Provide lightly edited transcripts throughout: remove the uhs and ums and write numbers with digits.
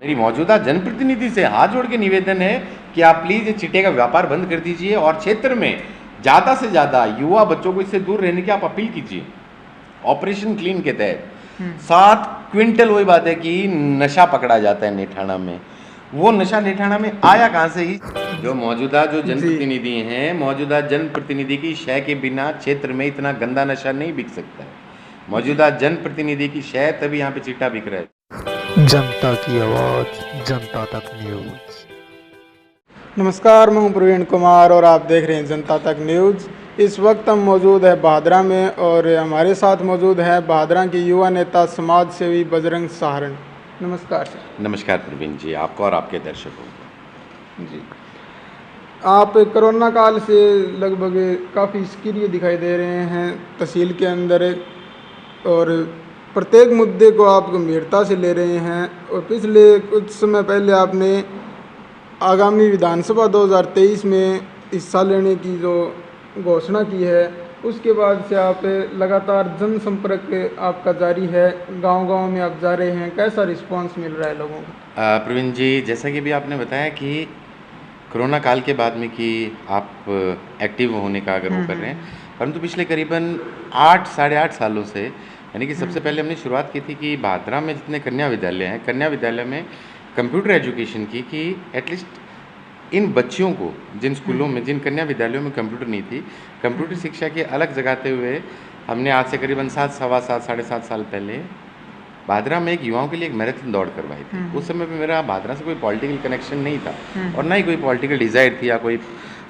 मेरी मौजूदा जनप्रतिनिधि से हाथ जोड़ के निवेदन है कि आप प्लीज़ ये चिट्टे का व्यापार बंद कर दीजिए और क्षेत्र में ज़्यादा से ज़्यादा युवा बच्चों को इससे दूर रहने की आप अपील कीजिए। ऑपरेशन क्लीन के तहत 7 क्विंटल, वही बात है कि नशा पकड़ा जाता है नेठाणा में। वो नशा नेठाणा में आया कहाँ से? ही जो मौजूदा जो जनप्रतिनिधि हैं, मौजूदा जनप्रतिनिधि की शय के बिना क्षेत्र में इतना गंदा नशा नहीं बिक सकता है। मौजूदा जनप्रतिनिधि की शय तभी यहाँ पे चिट्टा बिक रहा है। जनता की आवाज, जनता तक न्यूज। नमस्कार, मैं हूं प्रवीण कुमार और आप देख रहे हैं जनता तक न्यूज़। इस वक्त हम मौजूद है बहादरा में और हमारे साथ मौजूद है बहादरा के युवा नेता समाज सेवी बजरंग सहारण। नमस्कार सर। नमस्कार प्रवीण जी, आपको और आपके दर्शकों को। जी, आप कोरोना काल से लगभग काफ़ी सक्रिय दिखाई दे रहे हैं तहसील के अंदर और प्रत्येक मुद्दे को आप गंभीरता से ले रहे हैं। और पिछले कुछ समय पहले आपने आगामी विधानसभा 2023 में हिस्सा लेने की जो घोषणा की है, उसके बाद से आप लगातार जनसंपर्क आपका जारी है, गांव-गांव में आप जा रहे हैं। कैसा रिस्पांस मिल रहा है लोगों को? प्रवीण जी, जैसा कि भी आपने बताया कि कोरोना काल के बाद में कि आप एक्टिव होने का अगर वो कर रहे हैं, परंतु पिछले करीबन 8 साढ़े 8 सालों से, यानी कि सबसे पहले हमने शुरुआत की थी कि बहादरा में जितने कन्या विद्यालय हैं, कन्या विद्यालय में कंप्यूटर एजुकेशन की कि एटलीस्ट इन बच्चियों को, जिन स्कूलों में, जिन कन्या विद्यालयों में कंप्यूटर नहीं थी, कंप्यूटर शिक्षा की अलग जगाते हुए हमने आज से करीबन 7 सवा 7 साढ़े 7 साल पहले बहादरा में एक युवाओं के लिए एक मैराथन दौड़ करवाई थी। उस समय पे मेरा बहादरा से कोई पॉलिटिकल कनेक्शन नहीं था और ना ही कोई पॉलिटिकल डिज़ायर थी या कोई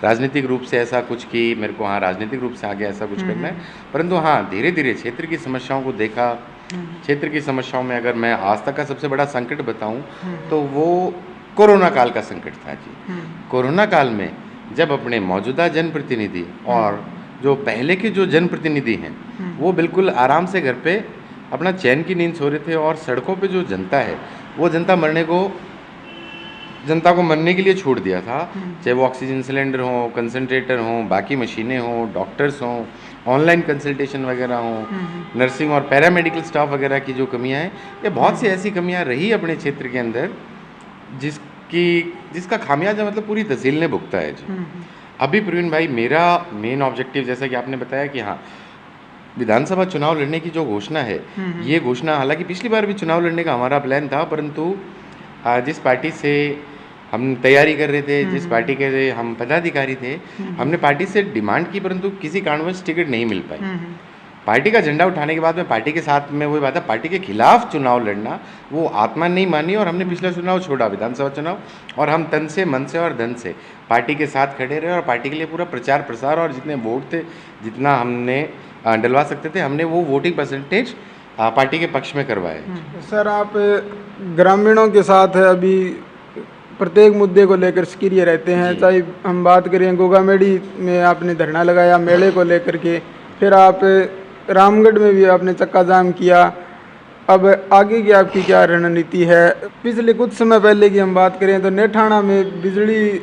राजनीतिक रूप से ऐसा कुछ कि मेरे को राजनीतिक रूप से आगे ऐसा कुछ करना है। परंतु हाँ, धीरे धीरे क्षेत्र की समस्याओं को देखा। क्षेत्र की समस्याओं में अगर मैं आज तक का सबसे बड़ा संकट बताऊं तो वो कोरोना काल का संकट था जी। कोरोना काल में जब अपने मौजूदा जनप्रतिनिधि और जो पहले के जो जनप्रतिनिधि हैं वो बिल्कुल आराम से घर पे अपना चैन की नींद सो रहे थे और सड़कों पे जो जनता है वो जनता को मरने के लिए छोड़ दिया था। चाहे वो ऑक्सीजन सिलेंडर हो, कंसंट्रेटर हो, बाकी मशीनें हो, डॉक्टर्स हों, ऑनलाइन कंसल्टेशन वगैरह हो, नर्सिंग और पैरामेडिकल स्टाफ वगैरह की जो कमियां हैं, ये बहुत सी ऐसी कमियां रही अपने क्षेत्र के अंदर जिसका खामियाजा मतलब पूरी तहसील ने भुगता है जी। अभी प्रवीण भाई, मेरा मेन ऑब्जेक्टिव, जैसा कि आपने बताया कि हाँ, विधानसभा चुनाव लड़ने की जो घोषणा है, ये घोषणा, हालांकि पिछली बार भी चुनाव लड़ने का हमारा प्लान था, परंतु जिस पार्टी से हम तैयारी कर रहे थे, जिस पार्टी के हम पदाधिकारी थे, हमने पार्टी से डिमांड की, परंतु किसी कारणवश टिकट नहीं मिल पाई। पार्टी का झंडा उठाने के बाद में पार्टी के साथ में वही बात है, पार्टी के खिलाफ चुनाव लड़ना वो आत्मा नहीं मानी और हमने पिछला चुनाव छोड़ा, विधानसभा चुनाव, और हम तन से, मन से और धन से पार्टी के साथ खड़े रहे और पार्टी के लिए पूरा प्रचार प्रसार और जितने वोट थे, जितना हमने डलवा सकते थे, हमने वो वोटिंग परसेंटेज पार्टी के पक्ष में करवाए। सर, आप ग्रामीणों के साथ अभी प्रत्येक मुद्दे को लेकर सक्रिय रहते हैं। चाहे हम बात करें गोगामेड़ी में आपने धरना लगाया मेले को लेकर के, फिर आप रामगढ़ में भी आपने चक्का जाम किया। अब आगे की आपकी क्या रणनीति है? पिछले कुछ समय पहले की हम बात करें तो नेठाणा में बिजली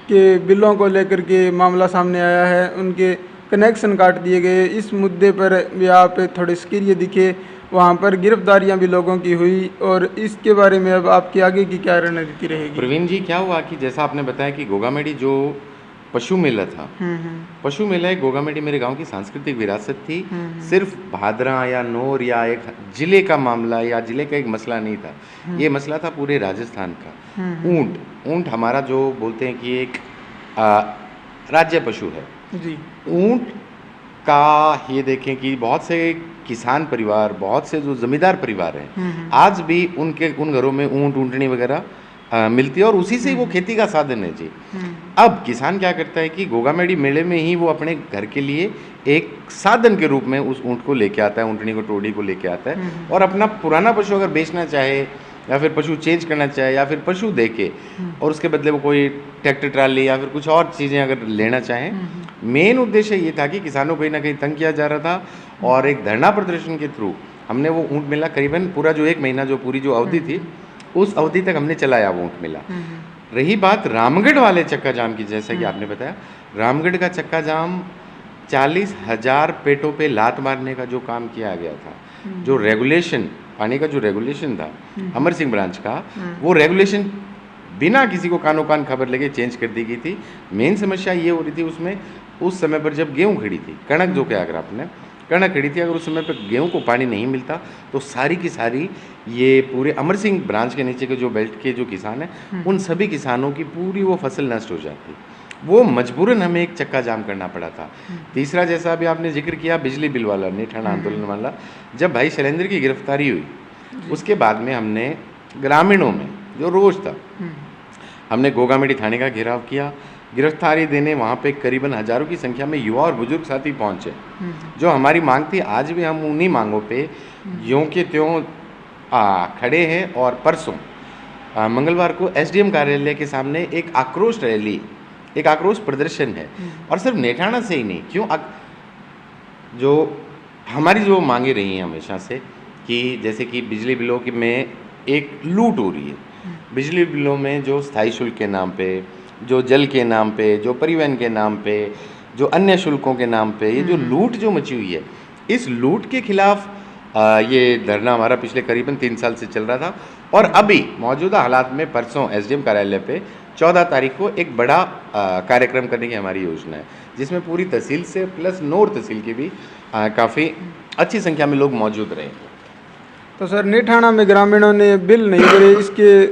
के बिलों को लेकर के मामला सामने आया है, उनके कनेक्शन काट दिए गए। इस मुद्दे पर भी आप थोड़े सक्रिय दिखे, वहाँ पर गिरफ्तारियां भी लोगों की हुई, और इसके बारे में अब आपकी आगे की क्या रणनीति रहेगी? प्रवीण जी, क्या हुआ कि जैसा आपने बताया कि गोगामेड़ी जो पशु मेला था, पशु मेला एक गोगामेड़ी मेरे गांव की सांस्कृतिक विरासत थी। सिर्फ भादरा या नौर या एक जिले का मामला या जिले का एक मसला नहीं था, ये मसला था पूरे राजस्थान का। ऊंट हमारा जो बोलते हैं कि एक राज्य पशु है जी। ऊंट का ये देखें कि बहुत से किसान परिवार, बहुत से जो जमींदार परिवार हैं, आज भी उन घरों में ऊंट, ऊंटनी वगैरह मिलती है और उसी से वो खेती का साधन है जी। अब किसान क्या करता है कि गोगामेड़ी मेले में ही वो अपने घर के लिए एक साधन के रूप में उस ऊंट को लेके आता है, ऊंटनी को, टोड़ी को लेके आता है, और अपना पुराना पशु अगर बेचना चाहे या फिर पशु चेंज करना चाहे या फिर पशु दे के और उसके बदले वो कोई ट्रैक्टर ट्राली या फिर कुछ और चीज़ें अगर लेना चाहें, मेन उद्देश्य ये था कि किसानों को कहीं ना कहीं तंग किया जा रहा था। और एक धरना प्रदर्शन के थ्रू हमने वो ऊँट मेला करीबन पूरा जो 1 महीना जो पूरी जो अवधि थी, उस अवधि तक हमने चलाया वो ऊँट मेला। रही बात रामगढ़ वाले चक्का जाम की, जैसा कि आपने बताया, रामगढ़ का चक्का जाम 40,000 पेटों पे लात मारने का जो काम किया गया था, जो रेगुलेशन, पानी का जो रेगुलेशन था अमर सिंह ब्रांच का, वो रेगुलेशन बिना किसी को कानो कान खबर लगे चेंज कर दी गई थी। मेन समस्या ये हो रही थी उसमें, उस समय पर जब गेहूँ खड़ी थी, कणक जो क्या अगर आपने कणक खड़ी थी, अगर उस समय पर गेहूँ को पानी नहीं मिलता तो सारी की सारी ये पूरे अमर सिंह ब्रांच के नीचे के जो बेल्ट के जो किसान हैं, उन सभी किसानों की पूरी वो फसल नष्ट हो जाती। वो मजबूरन हमें एक चक्का जाम करना पड़ा था। तीसरा, जैसा अभी आपने जिक्र किया बिजली बिल वाला, नेठाना आंदोलन वाला, जब भाई शैलेंद्र की गिरफ्तारी हुई उसके बाद में हमने ग्रामीणों में जो रोष था, हमने गोगामेडी थाने का घेराव किया। गिरफ्तारी देने वहाँ पे करीबन हजारों की संख्या में युवा और बुजुर्ग साथी पहुँचे। जो हमारी मांग थी, आज भी हम उन्हीं मांगों पे यों के त्यों खड़े हैं। और परसों मंगलवार को एसडीएम कार्यालय के सामने एक आक्रोश रैली, एक आक्रोश प्रदर्शन है। और सिर्फ नेठाना से ही नहीं, क्यों जो हमारी जो मांगे रही हैं हमेशा से कि जैसे कि बिजली बिलों की में एक लूट हो रही है, बिजली बिलों में जो स्थायी शुल्क के नाम पे, जो जल के नाम पे, जो परिवहन के नाम पे, जो अन्य शुल्कों के नाम पे, ये जो लूट जो मची हुई है, इस लूट के खिलाफ ये धरना हमारा पिछले करीबन 3 साल से चल रहा था। और अभी मौजूदा हालात में परसों एसडीएम कार्यालय पे 14 तारीख को एक बड़ा कार्यक्रम करने की हमारी योजना है, जिसमें पूरी तहसील से प्लस नौर तहसील की भी काफ़ी अच्छी संख्या में लोग मौजूद रहे। तो सर, नेठाना में ग्रामीणों ने बिल नहीं भरे, इसके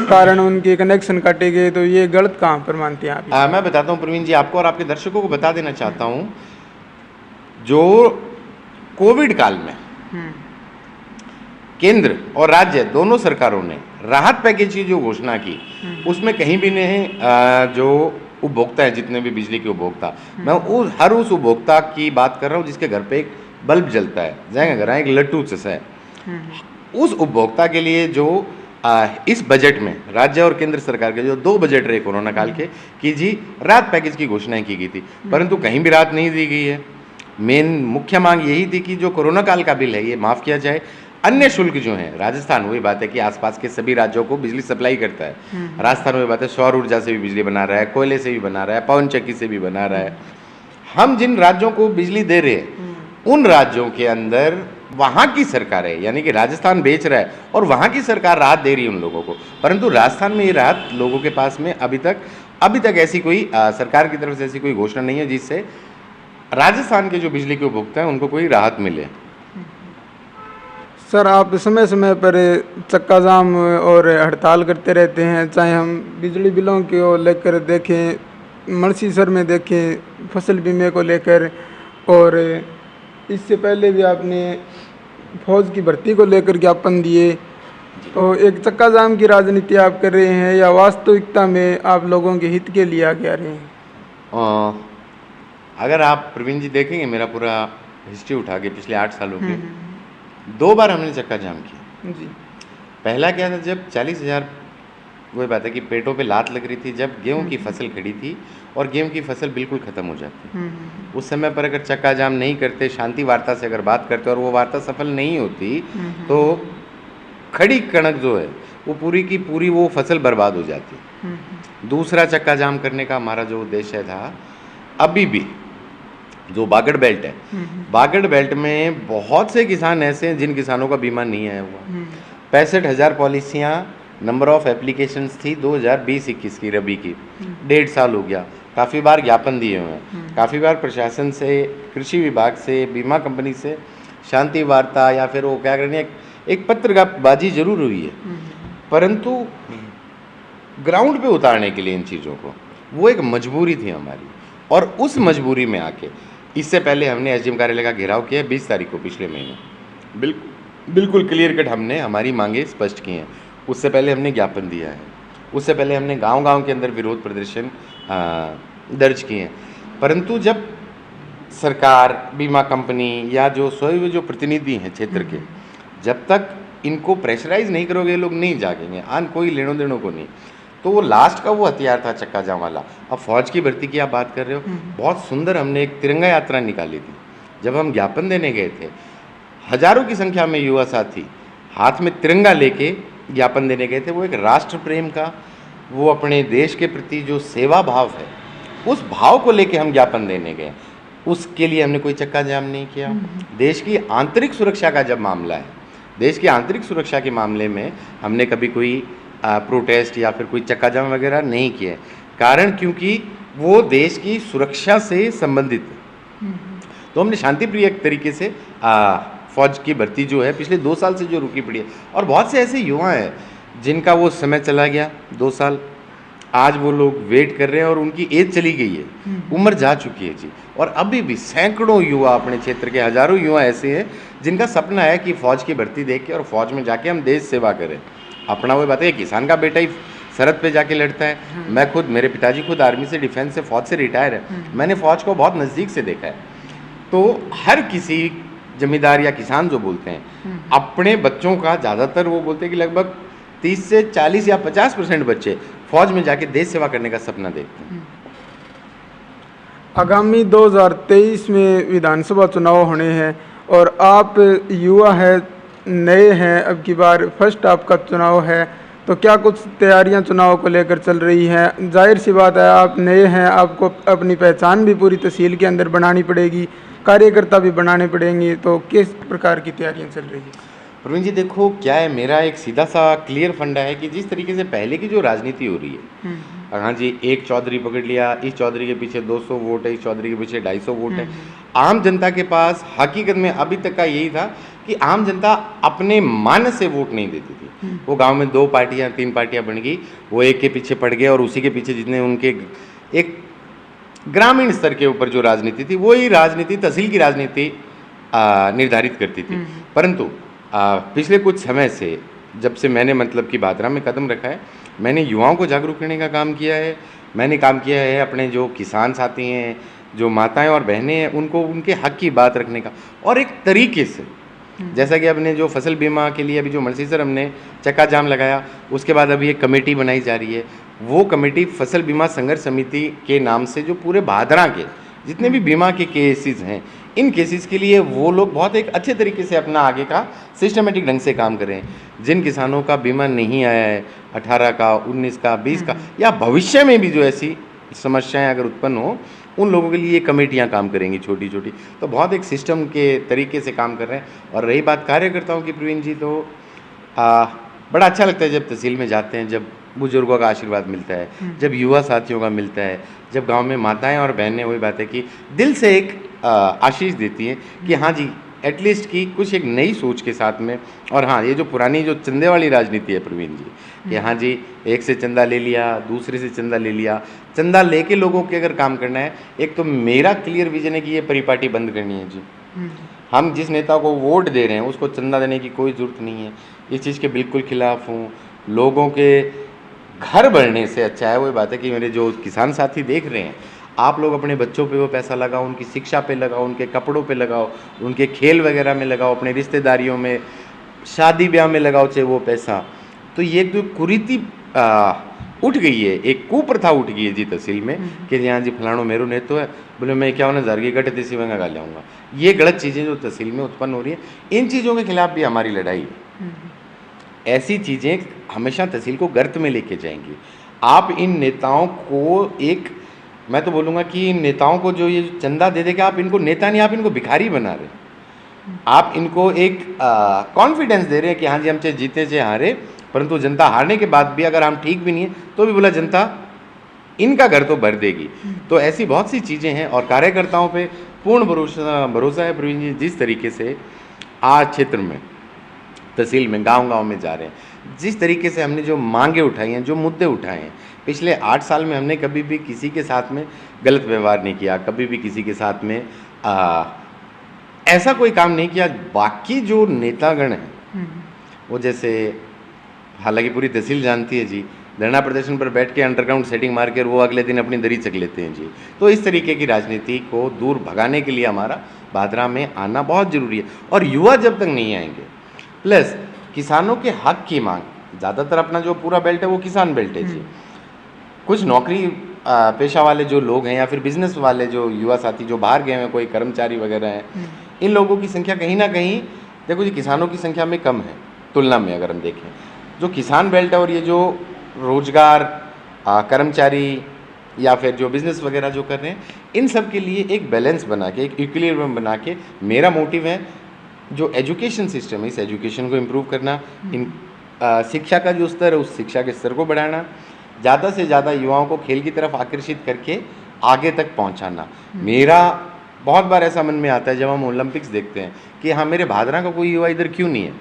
कारण उनके कनेक्शन काटे गए, तो ये गलत कहाँ पर मानते हैं आप? मैं बताता हूँ प्रवीण जी, आपको और आपके दर्शकों को बता देना चाहता हूँ, जो कोविड काल में केंद्र और राज्य दोनों सरकारों ने राहत पैकेज की जो घोषणा की, उसमें कहीं भी नहीं जो उपभोक्ता है, जितने भी बिजली के उपभोक्ता, मैं हर उस उपभोक्ता की बात कर रहा हूँ जिसके घर पे एक बल्ब जलता है, जाएंगे घर एक लट्टू से है, उस उपभोक्ता के लिए जो इस बजट में राज्य और केंद्र सरकार के जो 2 बजट रहे कोरोना काल के, कि जी राहत पैकेज की घोषणाएं की गई थी, परंतु कहीं भी राहत नहीं दी गई है। मेन मुख्य मांग यही थी कि जो कोरोना काल का बिल है ये माफ़ किया जाए। अन्य शुल्क जो है, राजस्थान वही बात है कि आसपास के सभी राज्यों को बिजली सप्लाई करता है, राजस्थान वही बात है सौर ऊर्जा से भी बिजली बना रहा है, कोयले से भी बना रहा है, पवन चक्की से भी बना रहा है। हम जिन राज्यों को बिजली दे रहे हैं, उन राज्यों के अंदर वहाँ की सरकार है, यानी कि राजस्थान बेच रहा है और वहाँ की सरकार राहत दे रही है उन लोगों को, परंतु राजस्थान में ये राहत लोगों के पास में अभी तक ऐसी कोई सरकार की तरफ से ऐसी कोई घोषणा नहीं है जिससे राजस्थान के जो बिजली के उपभोक्ता हैं उनको कोई राहत मिले। सर, आप समय समय पर चक्का जाम और हड़ताल करते रहते हैं, चाहे हम बिजली बिलों को लेकर देखें, मणसीसर में देखें फसल बीमे को लेकर, और इससे पहले भी आपने फौज की भर्ती को लेकर ज्ञापन दिए। तो एक चक्का जाम की राजनीति आप कर रहे हैं या वास्तविकता में आप लोगों के हित के लिए आगे आ रहे हैं? अगर आप प्रवीण जी देखेंगे मेरा पूरा हिस्ट्री उठा के पिछले 8 सालों के, 2 बार हमने चक्का जाम किया जी। पहला क्या था, जब 40,000 वही बात है कि पेटों पे लात लग रही थी, जब गेहूं की फसल खड़ी थी और गेहूं की फसल बिल्कुल ख़त्म हो जाती, उस समय पर अगर चक्का जाम नहीं करते, शांति वार्ता से अगर बात करते और वो वार्ता सफल नहीं होती, तो खड़ी कणक जो है वो पूरी की पूरी वो फसल बर्बाद हो जाती। दूसरा चक्का जाम करने का हमारा जो उद्देश्य था, अभी भी जो बागड़ बेल्ट है, बागड़ बेल्ट में बहुत से किसान ऐसे हैं जिन किसानों का बीमा नहीं आया हुआ। 65,000 पॉलिसियाँ नंबर ऑफ एप्लीकेशंस थी 2020-21 की रबी की, 1.5 साल हो गया। काफ़ी बार ज्ञापन दिए हुए हैं, काफ़ी बार प्रशासन से, कृषि विभाग से, बीमा कंपनी से शांति वार्ता या फिर वो क्या करनी है, एक पत्रबाजी जरूर हुई है, परंतु ग्राउंड पे उतारने के लिए इन चीज़ों को वो एक मजबूरी थी हमारी। और उस मजबूरी में आके इससे पहले हमने एसडीएम कार्यालय का घेराव किया 20 तारीख को पिछले महीने, बिल्कुल क्लियर कट हमने हमारी मांगे स्पष्ट की हैं। उससे पहले हमने ज्ञापन दिया है, उससे पहले हमने गांव-गांव के अंदर विरोध प्रदर्शन दर्ज किए हैं, परंतु जब सरकार, बीमा कंपनी या जो स्वयं जो प्रतिनिधि हैं क्षेत्र के, जब तक इनको प्रेशराइज नहीं करोगे लोग नहीं जागेंगे, आन कोई लेनो देनो को नहीं। तो वो लास्ट का वो हथियार था चक्का जाम वाला। अब फौज की भर्ती की आप बात कर रहे हो, बहुत सुंदर हमने एक तिरंगा यात्रा निकाली थी। जब हम ज्ञापन देने गए थे, हजारों की संख्या में युवा साथी हाथ में तिरंगा लेके ज्ञापन देने गए थे। वो एक राष्ट्र प्रेम का, वो अपने देश के प्रति जो सेवा भाव है, उस भाव को लेके हम ज्ञापन देने गए। उसके लिए हमने कोई चक्का जाम नहीं किया। देश की आंतरिक सुरक्षा का जब मामला है, देश की आंतरिक सुरक्षा के मामले में हमने कभी कोई प्रोटेस्ट या फिर कोई चक्का जाम वगैरह नहीं किया। कारण क्योंकि वो देश की सुरक्षा से संबंधित है। तो हमने शांतिप्रिय तरीके से फौज की भर्ती जो है पिछले 2 साल से जो रुकी पड़ी है, और बहुत से ऐसे युवा हैं जिनका वो समय चला गया 2 साल, आज वो लोग वेट कर रहे हैं और उनकी एज चली गई है, उम्र जा चुकी है जी। और अभी भी सैकड़ों युवा, अपने क्षेत्र के हजारों युवा ऐसे हैं जिनका सपना है कि फ़ौज की भर्ती देख के और फौज में जाके हम देश सेवा करें। अपना वो बात है, किसान का बेटा ही सरहद पे जाके लड़ता है। मैं खुद, मेरे पिताजी खुद आर्मी से, डिफेंस से, फौज से रिटायर है। मैंने फौज को बहुत नज़दीक से देखा है। तो हर किसी जमींदार या किसान जो बोलते हैं, अपने बच्चों का ज़्यादातर वो बोलते हैं कि लगभग 30 से 40 या 50% बच्चे फौज में जाके देश सेवा करने का सपना देखते हैं। आगामी 2023 में विधानसभा चुनाव होने हैं और आप युवा हैं, नए हैं, अब की बार फर्स्ट आपका चुनाव है, तो क्या कुछ तैयारियां चुनाव को लेकर चल रही हैं? जाहिर सी बात है, आप नए हैं, आपको अपनी पहचान भी पूरी तहसील के अंदर बनानी पड़ेगी, कार्यकर्ता भी बनाने पड़ेंगे, तो किस प्रकार की तैयारियां चल रही हैं? प्रवीण जी देखो, क्या है, मेरा एक सीधा सा क्लियर फंडा है कि जिस तरीके से पहले की जो राजनीति हो रही है, हाँ जी, एक चौधरी पकड़ लिया, इस चौधरी के पीछे 200 वोट है, इस चौधरी के पीछे 250 वोट है। आम जनता के पास हकीकत में अभी तक का यही था कि आम जनता अपने मन से वोट नहीं देती थी। वो गांव में 2 पार्टियां 3 पार्टियां बन गई, वो एक के पीछे पड़ गए और उसी के पीछे जितने उनके एक ग्रामीण स्तर के ऊपर जो राजनीति थी, वही राजनीति, तहसील की राजनीति निर्धारित करती थी। परंतु पिछले कुछ समय से, जब से मैंने मतलब कि भादरा में कदम रखा है, मैंने युवाओं को जागरूक करने का काम किया है। मैंने काम किया है अपने जो किसान साथी हैं, जो माताएं और बहनें हैं, उनको उनके हक की बात रखने का, और एक तरीके से, जैसा कि अपने जो फसल बीमा के लिए अभी जो मलसीसर हमने चक्का जाम लगाया, उसके बाद अभी एक कमेटी बनाई जा रही है। वो कमेटी फसल बीमा संघर्ष समिति के नाम से जो पूरे भादरा के जितने भी बीमा के केसेस हैं, इन केसेस के लिए वो लोग बहुत एक अच्छे तरीके से अपना आगे का सिस्टमेटिक ढंग से काम करें। जिन किसानों का बीमा नहीं आया है, 18 का, 19 का, 20 का, या भविष्य में भी जो ऐसी समस्याएं अगर उत्पन्न हो, उन लोगों के लिए कमेटियां काम करेंगी छोटी छोटी। तो बहुत एक सिस्टम के तरीके से काम कर रहे हैं। और रही बात कार्यकर्ताओं की प्रवीण जी, तो बड़ा अच्छा लगता है जब तहसील में जाते हैं, जब बुजुर्गों का आशीर्वाद मिलता है, जब युवा साथियों का मिलता है, जब गांव में माताएं और बहनें, वही बात है कि दिल से एक आशीष देती हैं कि हाँ जी, एटलीस्ट की कुछ एक नई सोच के साथ में। और हाँ, ये जो पुरानी जो चंदे वाली राजनीति है प्रवीण जी, कि हाँ जी, एक से चंदा ले लिया, दूसरे से चंदा ले लिया, चंदा लेके लोगों के अगर काम करना है, एक तो मेरा क्लियर विजन है कि ये परिपाटी बंद करनी है जी। हम जिस नेता को वोट दे रहे हैं उसको चंदा देने की कोई ज़रूरत नहीं है। इस चीज़ के बिल्कुल खिलाफ हूँ। लोगों के घर बढ़ने से अच्छा है, वही बात है कि मेरे जो किसान साथी देख रहे हैं, आप लोग अपने बच्चों पे वो पैसा लगाओ, उनकी शिक्षा पे लगाओ, उनके कपड़ों पे लगाओ, उनके खेल वगैरह में लगाओ, अपने रिश्तेदारियों में, शादी ब्याह में लगाओ चाहे वो पैसा। तो ये जो कुरीति उठ गई है, एक कुप्रथा उठ गई है जी तहसील में, कि यहाँ जी फलाणों मेरो नेतो है, बोले मैं 51,000 की गट देसी महंगा गा लाऊंगा। ये गलत चीज़ें जो तहसील में उत्पन्न हो रही हैं, इन चीज़ों के खिलाफ भी हमारी लड़ाई है। ऐसी चीज़ें हमेशा तहसील को गर्त में लेके जाएंगी। आप इन नेताओं को एक, मैं तो बोलूँगा कि इन नेताओं को जो ये चंदा दे देगा, आप इनको नेता नहीं, आप इनको भिखारी बना रहे हैं। आप इनको एक कॉन्फिडेंस दे रहे हैं कि हाँ जी, हम चाहे जीते चाहे हारे, परंतु जनता हारने के बाद भी अगर हम ठीक भी नहीं है तो भी बोला जनता इनका घर तो भर देगी। तो ऐसी बहुत सी चीज़ें हैं और कार्यकर्ताओं पे पूर्ण भरोसा है प्रवीण जी। जिस तरीके से आज क्षेत्र में, तहसील में, गांव-गांव में जा रहे हैं, जिस तरीके से हमने जो मांगे उठाई हैं, जो मुद्दे उठाए हैं, पिछले 8 साल में हमने कभी भी किसी के साथ में गलत व्यवहार नहीं किया, कभी भी किसी के साथ में ऐसा कोई काम नहीं किया। बाकी जो नेतागण हैं वो, जैसे हालांकि पूरी तहसील जानती है जी, धरना प्रदर्शन पर बैठ के अंडरग्राउंड सेटिंग मार कर वो अगले दिन अपनी दरी चक लेते हैं जी। तो इस तरीके की राजनीति को दूर भगाने के लिए हमारा भादरा में आना बहुत ज़रूरी है। और युवा जब तक नहीं आएंगे, प्लस किसानों के हक की मांग, ज़्यादातर अपना जो पूरा बेल्ट है वो किसान बेल्ट है जी। कुछ नौकरी पेशा वाले जो लोग हैं या फिर बिजनेस वाले जो युवा साथी जो बाहर गए हैं, कोई कर्मचारी वगैरह हैं, इन लोगों की संख्या कहीं ना कहीं, देखो जी, किसानों की संख्या में कम है तुलना में। अगर हम देखें जो किसान बेल्ट है और ये जो रोजगार कर्मचारी या फिर जो बिज़नेस वगैरह जो कर रहे हैं, इन सब के लिए एक बैलेंस बना के, एक इक्विलिब्रियम बना के, मेरा मोटिव है जो एजुकेशन सिस्टम है इस एजुकेशन को इम्प्रूव करना, इन शिक्षा का जो स्तर है उस शिक्षा के स्तर को बढ़ाना, ज़्यादा से ज़्यादा युवाओं को खेल की तरफ आकर्षित करके आगे तक पहुंचाना। मेरा बहुत बार ऐसा मन में आता है जब हम ओलंपिक्स देखते हैं कि हाँ मेरे भादरा का कोई युवा इधर क्यों नहीं है,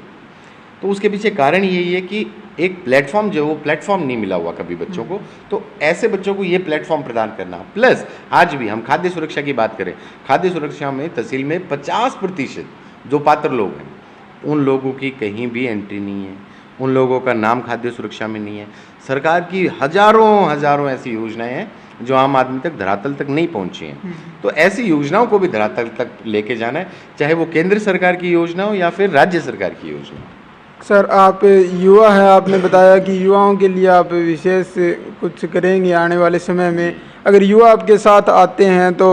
तो उसके पीछे कारण यही है कि एक प्लेटफॉर्म जो वो प्लेटफॉर्म नहीं मिला हुआ कभी बच्चों को, तो ऐसे बच्चों को ये प्लेटफॉर्म प्रदान करना। प्लस आज भी हम खाद्य सुरक्षा की बात करें, खाद्य सुरक्षा में तहसील में 50% जो पात्र लोग हैं उन लोगों की कहीं भी एंट्री नहीं है, उन लोगों का नाम खाद्य सुरक्षा में नहीं है। सरकार की हजारों ऐसी योजनाएं हैं जो आम आदमी तक धरातल तक नहीं पहुंची हैं, तो ऐसी योजनाओं को भी धरातल तक लेके जाना है, चाहे वो केंद्र सरकार की योजना हो या फिर राज्य सरकार की योजना हो। सर आप युवा हैं, आपने बताया कि युवाओं के लिए आप विशेष कुछ करेंगे आने वाले समय में। अगर युवा आपके साथ आते हैं तो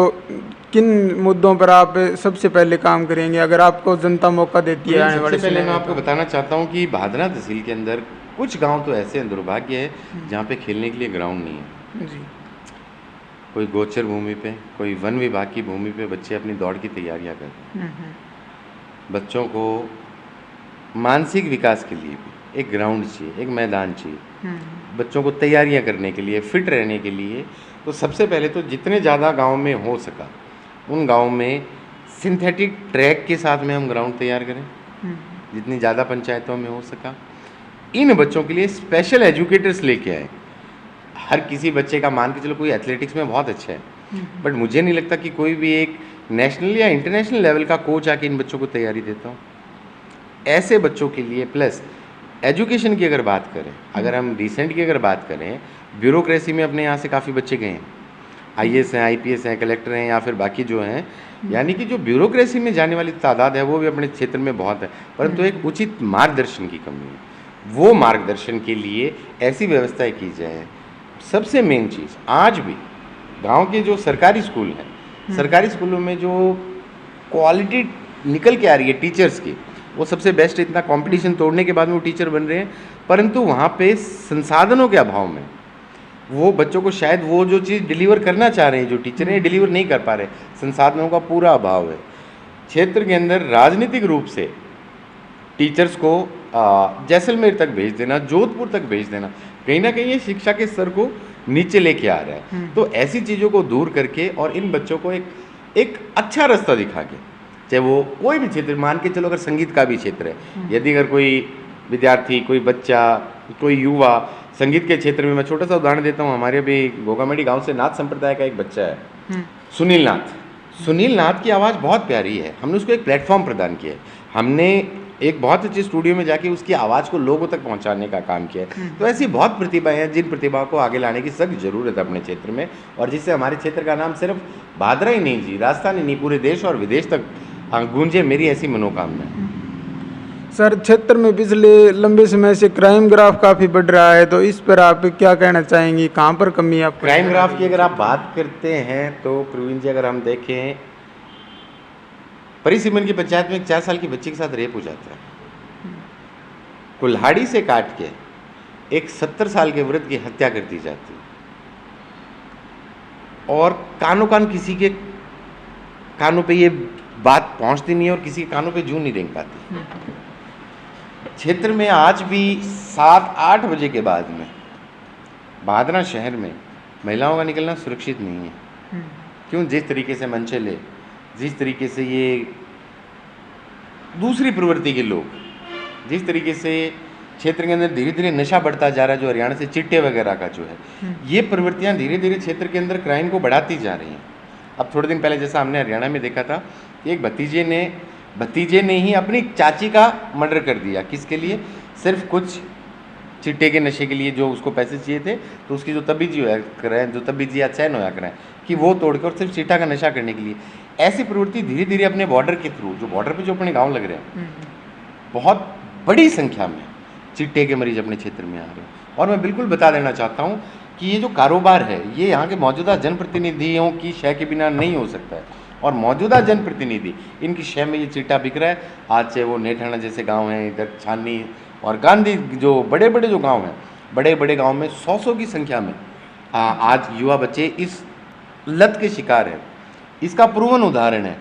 किन मुद्दों पर आप सबसे पहले काम करेंगे अगर आपको जनता मौका देती है आने वाले सबसे समय पहले मैं में? आपको बताना चाहता हूँ कि भादरा तहसील के अंदर कुछ गांव तो ऐसे हैं, दुर्भाग्य है, जहाँ पे खेलने के लिए ग्राउंड नहीं है। जी। कोई गोचर भूमि पे, कोई वन विभाग की भूमि पे बच्चे अपनी दौड़ की तैयारियां कर रहे हैं। बच्चों को मानसिक विकास के लिए भी एक ग्राउंड चाहिए, एक मैदान चाहिए, बच्चों को तैयारियां करने के लिए, फिट रहने के लिए। तो सबसे पहले तो जितने ज़्यादा गांव में हो सका उन गांव में सिंथेटिक ट्रैक के साथ में हम ग्राउंड तैयार करें, जितनी ज़्यादा पंचायतों में हो सका। इन बच्चों के लिए स्पेशल एजुकेटर्स लेके आए। हर किसी बच्चे का मान के चलो कोई एथलेटिक्स में बहुत अच्छा है, बट मुझे नहीं लगता कि कोई भी एक नेशनल या इंटरनेशनल लेवल का कोच आके इन बच्चों को तैयारी देता हूँ। ऐसे बच्चों के लिए प्लस एजुकेशन की अगर बात करें, अगर हम रिसेंट की अगर बात करें, ब्यूरोक्रेसी में अपने यहाँ से काफ़ी बच्चे गए हैं, IAS हैं, IPS हैं, कलेक्टर हैं या फिर बाकी जो हैं, यानी कि जो ब्यूरोक्रेसी में जाने वाली तादाद है वो भी अपने क्षेत्र में बहुत है, परंतु एक उचित मार्गदर्शन की कमी है। वो मार्गदर्शन के लिए ऐसी व्यवस्थाएं की जाए। सबसे मेन चीज़ आज भी गांव के जो सरकारी स्कूल हैं, सरकारी स्कूलों में जो क्वालिटी निकल के आ रही है टीचर्स की, वो सबसे बेस्ट। इतना कंपटीशन तोड़ने के बाद में वो टीचर बन रहे हैं, परंतु वहाँ पे संसाधनों के अभाव में वो बच्चों को शायद वो जो चीज़ डिलीवर करना चाह रहे हैं जो टीचर हैं डिलीवर नहीं कर पा रहे, संसाधनों का पूरा अभाव है। क्षेत्र के अंदर राजनीतिक रूप से टीचर्स को जैसलमेर तक भेज देना, जोधपुर तक भेज देना, कहीं ना कहीं ये शिक्षा के स्तर को नीचे लेके आ रहा है। तो ऐसी चीज़ों को दूर करके और इन बच्चों को एक अच्छा रास्ता दिखा के, चाहे वो कोई भी क्षेत्र, मान के चलो अगर संगीत का भी क्षेत्र है, यदि अगर कोई विद्यार्थी, कोई बच्चा, कोई युवा संगीत के क्षेत्र में, मैं छोटा सा उदाहरण देता हूँ, हमारे भी गोगामेडी गांव से नाथ संप्रदाय का एक बच्चा है, सुनील नाथ की आवाज़ बहुत प्यारी है। हमने उसको एक प्लेटफॉर्म प्रदान किया है, हमने एक बहुत अच्छे स्टूडियो में जाके उसकी आवाज़ को लोगों तक पहुंचाने का काम किया है। तो ऐसी बहुत प्रतिभाएं हैं जिन प्रतिभाओं को आगे लाने की सख्त ज़रूरत है अपने क्षेत्र में, और जिससे हमारे क्षेत्र का नाम सिर्फ भादरा ही नहीं जी, राजस्थान ही नहीं, पूरे देश और विदेश तक गूंजे, मेरी ऐसी मनोकामना है। सर क्षेत्र में पिछले लंबे समय से क्राइम ग्राफ काफ़ी बढ़ रहा है, तो इस पर आप क्या कहना चाहेंगे, कहाँ पर कमी है आपको? क्राइम ग्राफ की अगर आप बात करते हैं तो प्रवीण जी, अगर हम देखें, परिसिमन की पंचायत में एक 4 साल की बच्ची के साथ रेप हो जाता है, कुल्हाड़ी से काट के एक 70 साल के वृद्ध की हत्या कर दी जाती है, और कानों कान किसी के कानों पे ये बात पहुंचती नहीं है और किसी के कानों पे जूं नहीं रेंग पाती। क्षेत्र में आज भी 7-8 बजे के बाद में भादरा शहर में महिलाओं का निकलना सुरक्षित नहीं है। क्यों? जिस तरीके से मनचले, जिस तरीके से ये दूसरी प्रवृत्ति के लोग, जिस तरीके से क्षेत्र के अंदर धीरे धीरे नशा बढ़ता जा रहा है, जो हरियाणा से चिट्टे वगैरह का जो है, ये प्रवृत्तियां धीरे धीरे क्षेत्र के अंदर क्राइम को बढ़ाती जा रही हैं। अब थोड़े दिन पहले जैसा हमने हरियाणा में देखा था कि एक भतीजे ने ही अपनी चाची का मर्डर कर दिया। किसके लिए? सिर्फ कुछ चिट्टे के नशे के लिए, जो उसको पैसे चाहिए थे, तो उसकी जो तबीजी होया करें, जो तबीजी या चैन होया करें, कि वो तोड़कर सिर्फ चिट्टा का नशा करने के लिए। ऐसी प्रवृत्ति धीरे धीरे अपने बॉर्डर के थ्रू, जो बॉर्डर पे जो अपने गांव लग रहे हैं, बहुत बड़ी संख्या में चिट्टे के मरीज अपने क्षेत्र में आ रहे हैं। और मैं बिल्कुल बता देना चाहता हूँ कि ये जो कारोबार है, ये यहाँ के मौजूदा जनप्रतिनिधियों की शय के बिना नहीं हो सकता है, और मौजूदा जनप्रतिनिधि इनकी शय में ये चिट्टा बिक रहा है। आज चाहे वो नेठाना जैसे गांव हैं, इधर छानी और गांधी, जो बड़े बड़े जो गांव हैं, बड़े बड़े गांव में 100 की संख्या में आज युवा बच्चे इस लत के शिकार हैं। इसका प्रूवन उदाहरण है,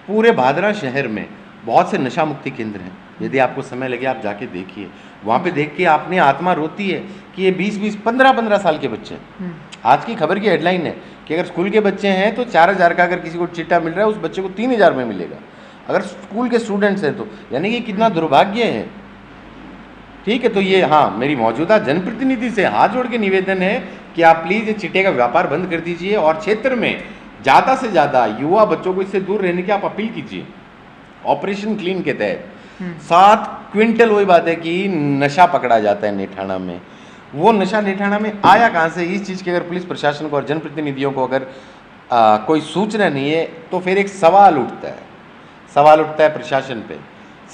पूरे भादरा शहर में बहुत से नशा मुक्ति केंद्र हैं। यदि आपको समय लगे आप जाके देखिए, वहाँ पे देख के अपनी आत्मा रोती है कि ये 20-20, 15-15 साल के बच्चे हैं। आज की खबर की हेडलाइन है कि अगर स्कूल के बच्चे हैं तो 4,000 का अगर किसी को चिट्टा मिल रहा है, उस बच्चे को 3,000 में मिलेगा। अगर स्कूल के स्टूडेंट्स हैं तो यानी कि कितना दुर्भाग्य है। ठीक है, तो ये हाँ, मेरी मौजूदा जनप्रतिनिधि से हाथ जोड़ के निवेदन है कि आप प्लीज़ ये चिट्टे का व्यापार बंद कर दीजिए और क्षेत्र में ज़्यादा से ज़्यादा युवा बच्चों को इससे दूर रहने की आप अपील कीजिए। ऑपरेशन क्लीन के तहत 7 क्विंटल, वही बात है कि नशा पकड़ा जाता है नेठाणा में। वो नशा नेठाणा में आया कहाँ से? इस चीज़ की अगर पुलिस प्रशासन को और जनप्रतिनिधियों को अगर कोई सूचना नहीं है तो फिर एक सवाल उठता है प्रशासन पे,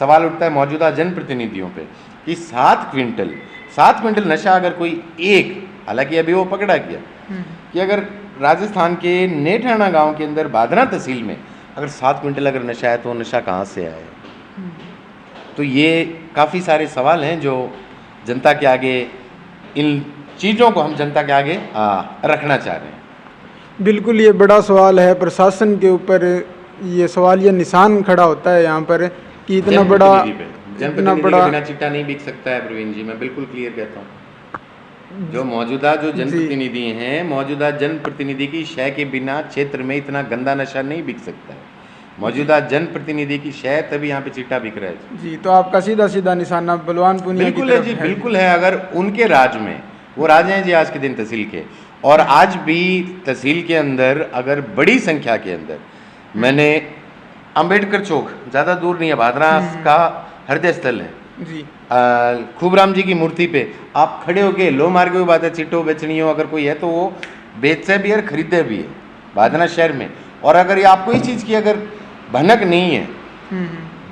सवाल उठता है मौजूदा जनप्रतिनिधियों पे कि 7 क्विंटल नशा अगर कोई एक, हालांकि अभी वो पकड़ा गया, कि अगर राजस्थान के नेठाणा गांव के अंदर भादरा तहसील में अगर 7 क्विंटल अगर नशा है तो नशा कहाँ से आया? तो ये काफ़ी सारे सवाल हैं जो जनता के आगे, इन चीज़ों को हम जनता के आगे रखना चाह रहे हैं। बिल्कुल, ये बड़ा सवाल है। प्रशासन के ऊपर ये सवाल, ये निशान खड़ा होता है यहाँ पर कि इतना बड़ा बिना चिट्टा नहीं बिक सकता है। प्रवीण जी, मैं बिल्कुल क्लियर कहता हूँ, जो मौजूदा जनप्रतिनिधि हैं, मौजूदा जनप्रतिनिधि की शय के बिना क्षेत्र में इतना गंदा नशा नहीं बिक सकता है। मौजूदा जनप्रतिनिधि की शय तभी यहाँ पे चिट्टा बिक रहा है जी। तो आपका सीधा निशाना बलवान पुनिया बिल्कुल है जी, बिल्कुल है। अगर उनके राज में, वो राज हैं जी आज के दिन तहसील के, और आज भी तहसील के अंदर अगर बड़ी संख्या के अंदर, मैंने अंबेडकर चौक, ज़्यादा दूर नहीं है, भादरा का हृदय स्थल है जी, खूबराम जी की मूर्ति पे आप खड़े होके लो मार के, बात है चिट्टो बेचनी हो अगर कोई है तो वो बेचते भी है और खरीदते भी है भादरा शहर में। और अगर ये आपको इस चीज़ की अगर भनक नहीं है,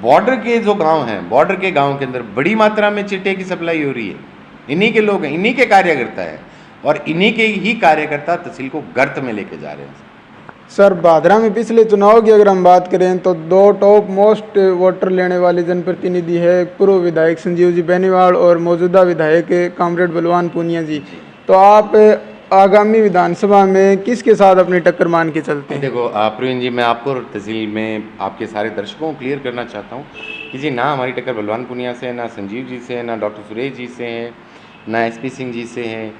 बॉर्डर के जो गांव हैं, बॉर्डर के गांव के अंदर बड़ी मात्रा में चिट्टे की सप्लाई हो रही है। इन्हीं के लोग हैं, इन्हीं के कार्यकर्ता है, और इन्हीं के ही कार्यकर्ता तहसील को गर्त में लेके जा रहे हैं। सर, भादरा में पिछले चुनाव की अगर हम बात करें तो 2 टॉप मोस्ट वोटर लेने वाले जनप्रतिनिधि है, पूर्व विधायक संजीव जी बेनीवाल और मौजूदा विधायक कॉमरेड बलवान पुनिया जी। तो आप आगामी विधानसभा में किसके साथ अपनी टक्कर मान के चलते हैं? देखो प्रवीण जी, मैं आपको तहसील में आपके सारे दर्शकों को क्लियर करना चाहता हूँ कि जी ना हमारी टक्कर बलवान पुनिया से है, ना संजीव जी से है, ना डॉक्टर सुरेश जी से है, ना SP सिंह जी से है,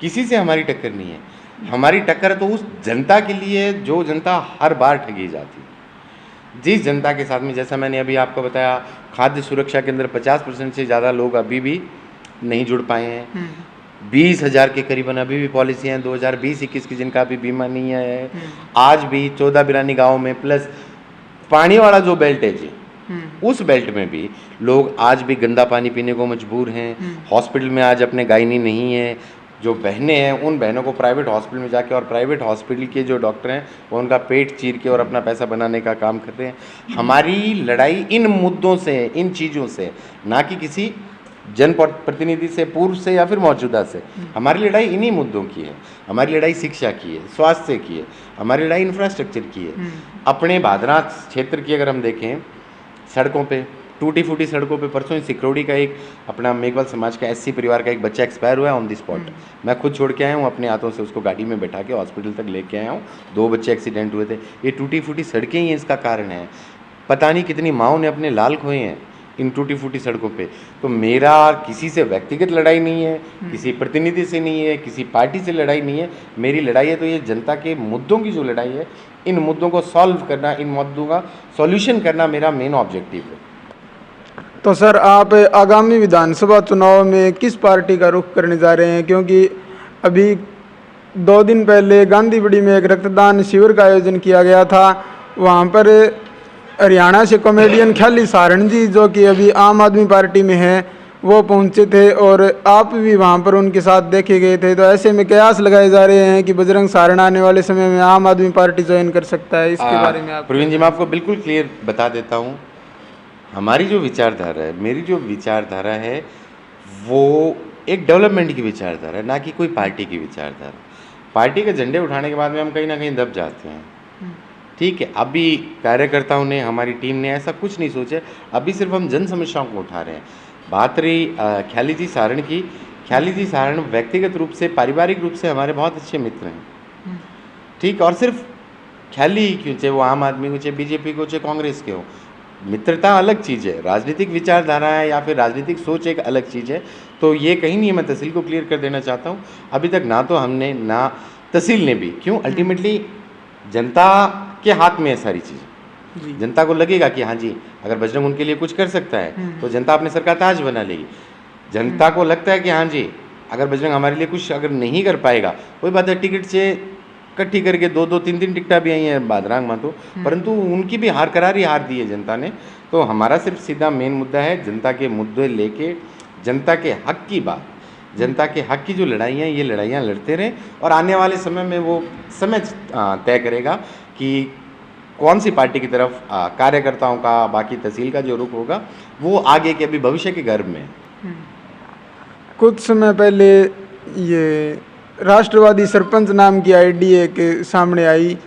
किसी से हमारी टक्कर नहीं है। हमारी टक्कर तो उस जनता के लिए जो जनता हर बार ठगी जाती है। जिस जनता के साथ में, जैसा मैंने अभी आपको बताया, खाद्य सुरक्षा के अंदर 50% से ज़्यादा लोग अभी भी नहीं जुड़ पाए हैं। 20,000 के करीबन अभी भी पॉलिसी हैं 2020-21 की, जिनका अभी बीमा नहीं है। आज भी 14 बिरानी गाँव में, प्लस पानी वाला जो बेल्ट है जी, उस बेल्ट में भी लोग आज भी गंदा पानी पीने को मजबूर हैं। हॉस्पिटल में आज अपने गायनी नहीं है। जो बहनें हैं, उन बहनों को प्राइवेट हॉस्पिटल में जाके, और प्राइवेट हॉस्पिटल के जो डॉक्टर हैं वो उनका पेट चीर के और अपना पैसा बनाने का काम कर रहे हैं। हमारी लड़ाई इन मुद्दों से, इन चीज़ों से, ना कि किसी जनप्रतिनिधि से, पूर्व से या फिर मौजूदा से। हमारी लड़ाई इन्हीं मुद्दों की है। हमारी लड़ाई शिक्षा की है, स्वास्थ्य की है, हमारी लड़ाई इंफ्रास्ट्रक्चर की है। अपने भादरा क्षेत्र की अगर हम देखें, सड़कों पे टूटी फूटी सड़कों पे, परसों सिकरौड़ी का एक अपना मेघवाल समाज का SC परिवार का एक बच्चा एक्सपायर हुआ है ऑन द स्पॉट। मैं खुद छोड़ के आया हूँ, अपने हाथों से उसको गाड़ी में बैठा के हॉस्पिटल तक लेके आया हूँ। 2 बच्चे एक्सीडेंट हुए थे। ये टूटी फूटी सड़कें ही इसका कारण है। पता नहीं कितनी माँओं ने अपने लाल खोए हैं इन टूटी फूटी सड़कों पे। तो मेरा किसी से व्यक्तिगत लड़ाई नहीं है, किसी प्रतिनिधि से नहीं है, किसी पार्टी से लड़ाई नहीं है। मेरी लड़ाई है तो ये जनता के मुद्दों की जो लड़ाई है, इन मुद्दों को सॉल्व करना, इन मुद्दों का सॉल्यूशन करना मेरा मेन ऑब्जेक्टिव है। तो सर, आप आगामी विधानसभा चुनाव में किस पार्टी का रुख करने जा रहे हैं? क्योंकि अभी 2 दिन पहले गांधीबड़ी में एक रक्तदान शिविर का आयोजन किया गया था। वहाँ पर हरियाणा से कॉमेडियन ख्याली सारण जी, जो कि अभी आम आदमी पार्टी में हैं, वो पहुँचे थे और आप भी वहाँ पर उनके साथ देखे गए थे। तो ऐसे में कयास लगाए जा रहे हैं कि बजरंग सारण आने वाले समय में आम आदमी पार्टी ज्वाइन कर सकता है। इसके बारे में आप? प्रवीण जी, मैं आपको बिल्कुल क्लियर बता देता हूँ। हमारी जो विचारधारा है, मेरी जो विचारधारा है, वो एक डेवलपमेंट की विचारधारा है, ना कि कोई पार्टी की विचारधारा। पार्टी के झंडे उठाने के बाद में हम कहीं ना कहीं दब जाते हैं। ठीक है, अभी कार्यकर्ताओं ने, हमारी टीम ने ऐसा कुछ नहीं सोचा। अभी सिर्फ हम जन समस्याओं को उठा रहे हैं। बात रही ख्याली जी सारण की, ख्याली जी सारण व्यक्तिगत रूप से, पारिवारिक रूप से हमारे बहुत अच्छे मित्र हैं। ठीक, और सिर्फ ख्याली क्यों, चाहे वो आम आदमी को, चाहे बीजेपी को, चाहे कांग्रेस के हो, मित्रता अलग चीज़ है, राजनीतिक विचारधारा है या फिर राजनीतिक सोच एक अलग चीज़ है। तो ये कहीं नहीं है, मैं तहसील को क्लियर कर देना चाहता हूँ, अभी तक ना तो हमने ना तहसील ने भी, क्यों, अल्टीमेटली जनता के हाथ में है सारी चीज़ें। जनता को लगेगा कि हाँ जी, अगर बजरंग उनके लिए कुछ कर सकता है तो जनता अपने सर का ताज बना लेगी। जनता को लगता है कि हाँ जी, अगर बजरंग हमारे लिए कुछ अगर नहीं कर पाएगा, कोई बात है, टिकट से इकट्ठी करके 2-2-3-3 टिकटा भी आई हैं बादरांग मातो, परंतु उनकी भी हार करारी हार दी है जनता ने। तो हमारा सिर्फ सीधा मेन मुद्दा है जनता के मुद्दे लेके, जनता के हक की बात, जनता के हक की जो लड़ाइयाँ, ये लड़ाइयाँ लड़ते रहें, और आने वाले समय में वो समय तय करेगा कि कौन सी पार्टी की तरफ कार्यकर्ताओं का, बाकी तहसील का जो रुख होगा वो आगे के अभी भविष्य के गर्भ में है। कुछ समय पहले ये राष्ट्रवादी सरपंच नाम की आईडी एक सामने आई,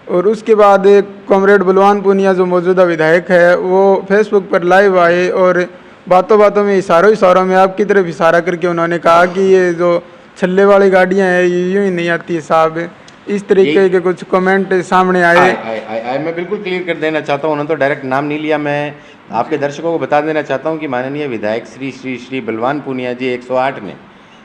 और उसके बाद एक कॉमरेड बलवान पूनिया जो मौजूदा विधायक है वो फेसबुक पर लाइव आए, और बातों बातों में इशारों में आपकी तरफ इशारा करके उन्होंने कहा कि ये जो छल्ले वाली गाड़ियां हैं ये यूँ ही नहीं आती है साहब। इस तरीके के कुछ कमेंट सामने आए। मैं बिल्कुल क्लियर कर देना चाहता हूँ, उन्होंने तो डायरेक्ट नाम नहीं लिया। मैं आपके दर्शकों को बता देना चाहता हूँ कि माननीय विधायक श्री श्री श्री बलवान पूनिया जी 108 ने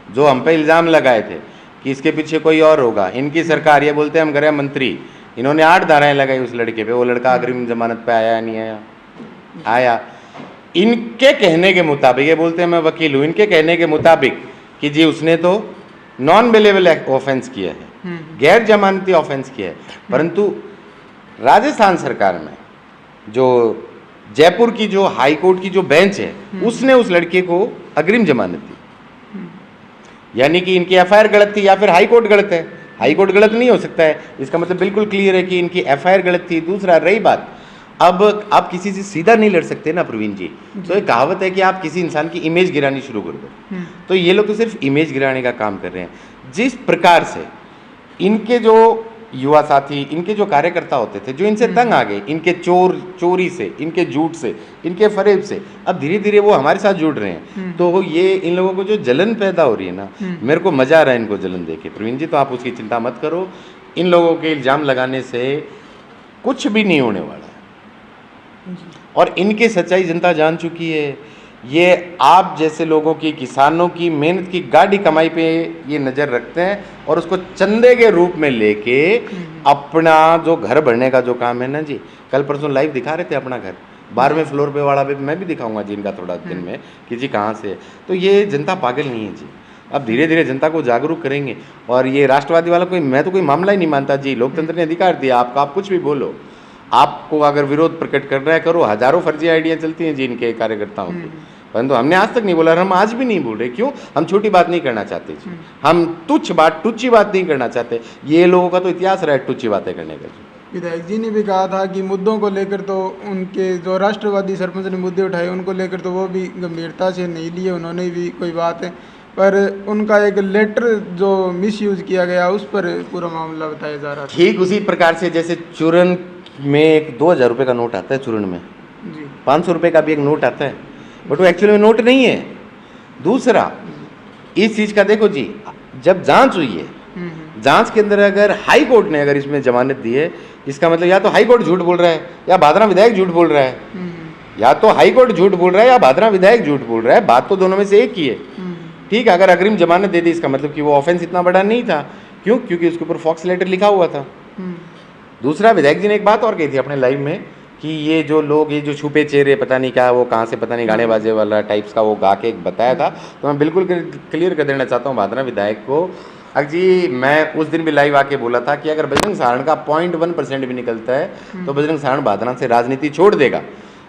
जो हम पे इल्ज़ाम लगाए थे कि इसके पीछे कोई और होगा, इनकी सरकार, ये बोलते हैं हम गृह मंत्री, इन्होंने 8 धाराएं लगाई उस लड़के पे, वो लड़का अग्रिम जमानत पे आया नहीं आया, आया। इनके कहने के मुताबिक, ये बोलते हैं मैं वकील हूँ, इनके कहने के मुताबिक कि जी उसने तो नॉन बेलेबल ऑफेंस किया है, गैर जमानती ऑफेंस किया है, परंतु राजस्थान सरकार में जो जयपुर की जो हाई कोर्ट की जो बेंच है उसने उस लड़के को अग्रिम जमानत दी। यानी कि इनकी एफआईआर गलत थी या फिर हाई कोर्ट गलत है। हाई कोर्ट गलत नहीं हो सकता है, इसका मतलब बिल्कुल क्लियर है कि इनकी एफआईआर गलत थी। दूसरा, रही बात, अब आप किसी से सीधा नहीं लड़ सकते ना प्रवीण जी, तो एक कहावत है कि आप किसी इंसान की इमेज गिरानी शुरू कर दो। तो ये लोग तो सिर्फ इमेज गिराने का काम कर रहे हैं। जिस प्रकार से इनके जो युवा साथी, इनके जो कार्यकर्ता होते थे, जो इनसे तंग आ गए, इनके चोरी से, इनके झूठ से, इनके फरेब से, अब धीरे धीरे वो हमारे साथ जुड़ रहे हैं। तो ये इन लोगों को जो जलन पैदा हो रही है ना, मेरे को मजा आ रहा है इनको जलन देके प्रवीण जी, तो आप उसकी चिंता मत करो। इन लोगों के इल्जाम लगाने से कुछ भी नहीं होने वाला है, और इनकी सच्चाई जनता जान चुकी है। ये आप जैसे लोगों की, किसानों की मेहनत की गाढ़ी कमाई पे ये नज़र रखते हैं, और उसको चंदे के रूप में लेके अपना जो घर भरने का जो काम है ना जी, कल परसों लाइव दिखा रहे थे अपना घर 12वें फ्लोर पे वाला भी, मैं भी दिखाऊंगा जी इनका थोड़ा दिन में कि जी कहाँ से है। तो ये जनता पागल नहीं है जी, अब धीरे धीरे जनता को जागरूक करेंगे। और ये राष्ट्रवादी वाला कोई, मैं तो कोई मामला ही नहीं मानता जी, लोकतंत्र ने अधिकार दिया आपका, आप कुछ भी बोलो, आपको अगर विरोध प्रकट करना है करो। हजारों फर्जी आइडिया चलती हैं जी इनके कार्यकर्ताओं की, परंतु हमने आज तक नहीं बोला, और हम आज भी नहीं बोल रहे। क्यों? हम छोटी बात नहीं करना चाहते जी, हम टुच्ची बात नहीं करना चाहते। ये लोगों का तो इतिहास रहा है टुच्ची बातें करने का जी। विधायक जी ने भी कहा था कि मुद्दों को लेकर तो उनके जो राष्ट्रवादी सरपंच ने मुद्दे उठाए उनको लेकर तो वो भी गंभीरता से नहीं लिए उन्होंने भी, कोई बात है, पर उनका एक लेटर जो मिसयूज किया गया उस पर पूरा मामला बताया जा रहा था। ठीक उसी प्रकार से जैसे चूरन में एक 2000 रुपये का नोट आता है, चूरन में जी 500 रुपये का भी एक नोट आता है, बट वो एक्चुअली में नोट नहीं है। दूसरा, इस चीज़ का देखो जी, जब जांच हुई है, जांच के अंदर अगर हाई कोर्ट ने अगर इसमें जमानत दी है, इसका मतलब या तो हाई कोर्ट झूठ बोल रहा है या भादरा विधायक झूठ बोल रहा है। या तो हाई कोर्ट झूठ बोल रहा है या भादरा विधायक झूठ बोल रहा है, बात तो दोनों में से एक ही है। ठीक है, अगर अग्रिम जमानत दे दी इसका मतलब कि वो ऑफेंस इतना बड़ा नहीं था। क्यों? क्योंकि उसके ऊपर फॉक्स लेटर लिखा हुआ था। दूसरा, विधायक जी ने एक बात और कही थी अपने लाइव में कि ये जो लोग, ये जो छुपे चेहरे, पता नहीं क्या, वो कहाँ से, पता नहीं गाने बाजे वाला टाइप्स का वो गा के बताया था। तो मैं बिल्कुल क्लियर कर देना चाहता हूँ भादरा विधायक को, जी मैं उस दिन भी लाइव आके बोला था कि अगर बजरंग सारण का 0.1% भी निकलता है तो बजरंग सारण भादरा से राजनीति छोड़ देगा,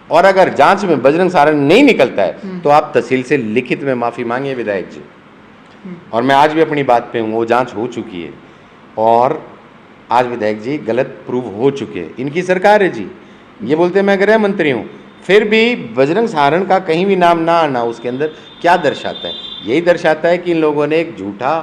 और अगर जांच में बजरंग सारण नहीं निकलता है तो आप तहसील से लिखित में माफ़ी मांगिए विधायक जी। और मैं आज भी अपनी बात पे हूँ, वो जांच हो चुकी है और आज विधायक जी गलत प्रूव हो चुके हैं। इनकी सरकार है जी, ये बोलते हैं मैं गृह मंत्री हूँ, फिर भी बजरंग सारण का कहीं भी नाम ना आना उसके अंदर क्या दर्शाता है? यही दर्शाता है कि इन लोगों ने एक झूठा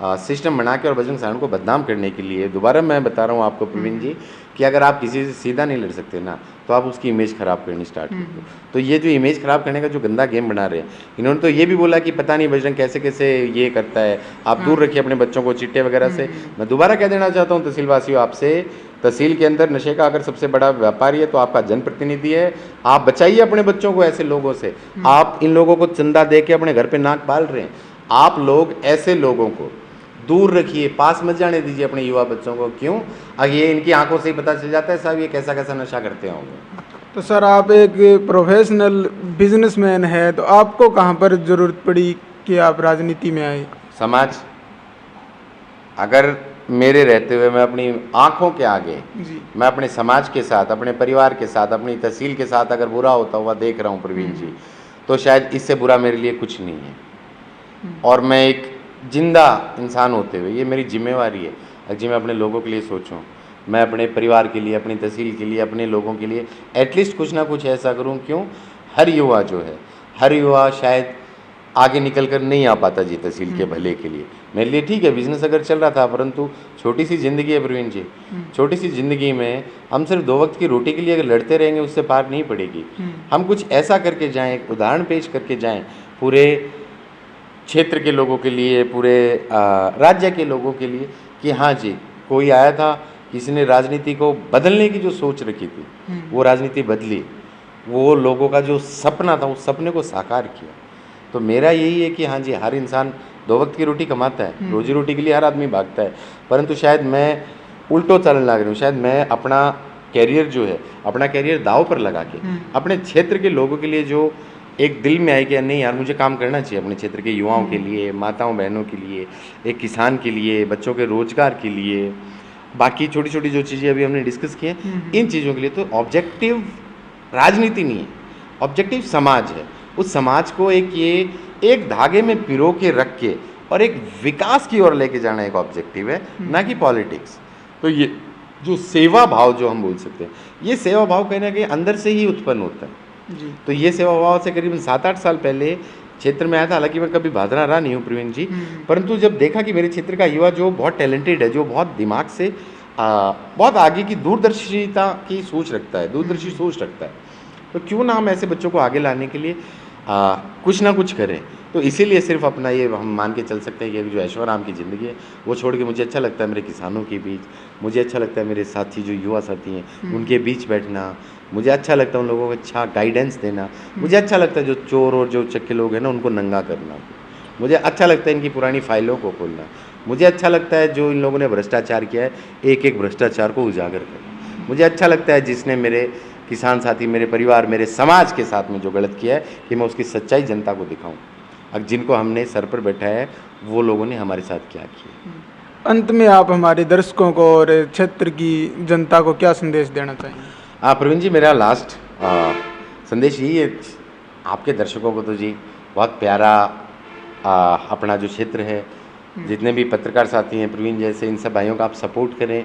सिस्टम बना के और बजरंग सहारण को बदनाम करने के लिए, दोबारा मैं बता रहा हूँ आपको प्रवीण जी कि अगर आप किसी से सीधा नहीं लड़ सकते ना, तो आप उसकी इमेज ख़राब करनी स्टार्ट कर दो। तो ये जो इमेज ख़राब करने का जो गंदा गेम बना रहे हैं, इन्होंने तो ये भी बोला कि पता नहीं बजरंग कैसे कैसे ये करता है, आप दूर रखिए अपने बच्चों को चिट्टे वगैरह से। मैं दोबारा कह देना चाहता हूँ तहसीलवासियों आपसे, तहसील के अंदर नशे का अगर सबसे बड़ा व्यापारी है तो आपका जनप्रतिनिधि है। आप बचाइए अपने बच्चों को ऐसे लोगों से। आप इन लोगों को चंदा दे के अपने घर पे नाक पाल रहे हैं। आप लोग ऐसे लोगों को दूर रखिए, पास मत जाने दीजिए अपने युवा बच्चों को। क्यों? अब ये इनकी आंखों से ही पता चल जाता है साहब ये कैसा कैसा नशा करते होंगे। तो सर आप एक प्रोफेशनल बिजनेसमैन है, तो आपको कहाँ पर ज़रूरत पड़ी कि आप राजनीति में आए? समाज, अगर मेरे रहते हुए मैं अपनी आंखों के आगे जी। मैं अपने समाज के साथ, अपने परिवार के साथ, अपनी तहसील के साथ अगर बुरा होता हुआ देख रहा हूँ प्रवीण जी, तो शायद इससे बुरा मेरे लिए कुछ नहीं है। और मैं एक जिंदा इंसान होते हुए ये मेरी जिम्मेवारी है कि मैं अपने लोगों के लिए सोचूं, मैं अपने परिवार के लिए, अपनी तहसील के लिए, अपने लोगों के लिए एटलीस्ट कुछ ना कुछ ऐसा करूं। क्यों? हर युवा जो है, हर युवा शायद आगे निकल कर नहीं आ पाता जी तहसील के भले के लिए। मेरे लिए ठीक है बिजनेस अगर चल रहा था, परंतु छोटी सी ज़िंदगी है प्रवीण जी, छोटी सी ज़िंदगी में हम सिर्फ 2 वक्त की रोटी के लिए अगर लड़ते रहेंगे उससे पार नहीं पड़ेगी। हम कुछ ऐसा करके जाएं, एक उदाहरण पेश करके जाएं पूरे क्षेत्र के लोगों के लिए, पूरे राज्य के लोगों के लिए कि हाँ जी कोई आया था, किसी ने राजनीति को बदलने की जो सोच रखी थी वो राजनीति बदली, वो लोगों का जो सपना था उस सपने को साकार किया। तो मेरा यही है कि हाँ जी हर इंसान 2 वक्त की रोटी कमाता है, रोजी रोटी के लिए हर आदमी भागता है, परंतु शायद मैं उल्टो चलने लग रही हूँ। शायद मैं अपना कैरियर जो है, अपना कैरियर दाव पर लगा के अपने क्षेत्र के लोगों के लिए जो एक दिल में आई कि नहीं यार मुझे काम करना चाहिए अपने क्षेत्र के युवाओं के लिए, माताओं बहनों के लिए, एक किसान के लिए, बच्चों के रोजगार के लिए, बाकी छोटी छोटी जो चीज़ें अभी हमने डिस्कस की हैं इन चीज़ों के लिए। तो ऑब्जेक्टिव राजनीति नहीं है, ऑब्जेक्टिव समाज है। उस समाज को एक धागे में पिरो के रख के और एक विकास की ओर लेके जाना एक ऑब्जेक्टिव है, ना कि पॉलिटिक्स। तो ये जो सेवा भाव जो हम बोल सकते हैं, ये सेवा भाव कहीं ना कहीं अंदर से ही उत्पन्न होता है जी। तो ये सेवा भाव से करीबन 7-8 साल पहले क्षेत्र में आया था। हालांकि मैं कभी भादरा रहा नहीं हूँ प्रवीण जी, परंतु जब देखा कि मेरे क्षेत्र का युवा जो बहुत टैलेंटेड है, जो बहुत दिमाग से बहुत आगे की दूरदर्शिता की सोच रखता है, दूरदर्शी सोच रखता है, तो क्यों ना हम ऐसे बच्चों को आगे लाने के लिए कुछ ना कुछ करें। तो इसीलिए सिर्फ अपना ये हम मान के चल सकते हैं कि जो ऐशोआराम की ज़िंदगी है वो छोड़ के मुझे अच्छा लगता है मेरे किसानों के बीच, मुझे अच्छा लगता है मेरे साथी जो युवा साथी हैं उनके बीच बैठना, मुझे अच्छा लगता है उन लोगों को अच्छा गाइडेंस देना, मुझे अच्छा लगता है जो चोर और जो चक्के लोग हैं ना उनको नंगा करना, मुझे अच्छा लगता है इनकी पुरानी फाइलों को खोलना, मुझे अच्छा लगता है जो इन लोगों ने भ्रष्टाचार किया है एक एक भ्रष्टाचार को उजागर करना, मुझे अच्छा लगता है जिसने मेरे किसान साथी, मेरे परिवार, मेरे समाज के साथ में जो गलत किया है कि मैं उसकी सच्चाई जनता को दिखाऊं। अब जिनको हमने सर पर बैठाया है वो लोगों ने हमारे साथ क्या किया। अंत में आप हमारे दर्शकों को और क्षेत्र की जनता को क्या संदेश देना चाहेंगे? प्रवीण जी मेरा लास्ट संदेश यही है आपके दर्शकों को, तो जी बहुत प्यारा अपना जो क्षेत्र है, जितने भी पत्रकार साथी हैं प्रवीण जैसे, इन सब भाइयों का आप सपोर्ट करें।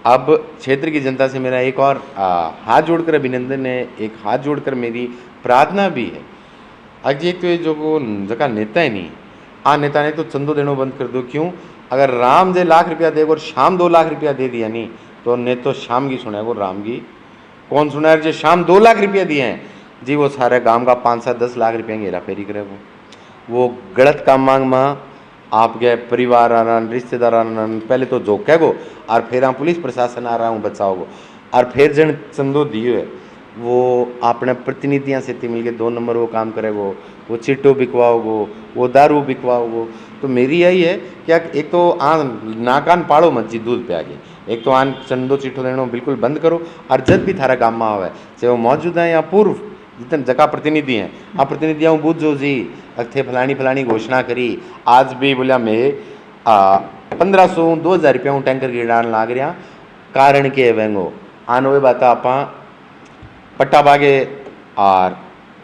अब क्षेत्र की जनता से मेरा एक और हाथ जोड़कर अभिनंदन है, एक हाथ जोड़कर मेरी प्रार्थना भी है। आज एक तो ये जो वो जगह नेता है नहीं, नेता ने तो चंदो देनो बंद कर दो। क्यों? अगर राम जे लाख रुपया देगा और शाम 2 लाख रुपया दे दिया नहीं तो ने तो शाम की सुना है वो राम की कौन सुना है। जो शाम 2 लाख रुपया दिए हैं जी वो सारे गांव का 5-7-10 लाख रुपया हेरा फेरी करे वो गलत काम मांग माँ आपके परिवार आनंद रिश्तेदार आनंद पहले तो जोके गो और फिर हम पुलिस प्रशासन आ रहा हूँ बचाओ गो और फिर जन चंदो दियो है वो अपने प्रतिनिधियाँ से मिल के 2 नंबर वो काम करेगो, वो चिट्टो बिकवाओगो, वो दारू बिकवाओगो। तो मेरी यही है कि एक तो नाकान पाड़ो मत जी दूध पे आगे, एक तो चंदो चिट्ठो देना बिल्कुल बंद करो। और जब भी थारा गाँव में आवे चाहे वो मौजूद है या पूर्व जितने जगह प्रतिनिधि हैं आप प्रतिनिधियों बूझो जी अथे फलानी घोषणा करी आज भी बोलिया मैं 1500-2000 रुपया टैंकर गिरान लाग रहा कारण के वेंगो आन वे बात आप पट्टा बागे और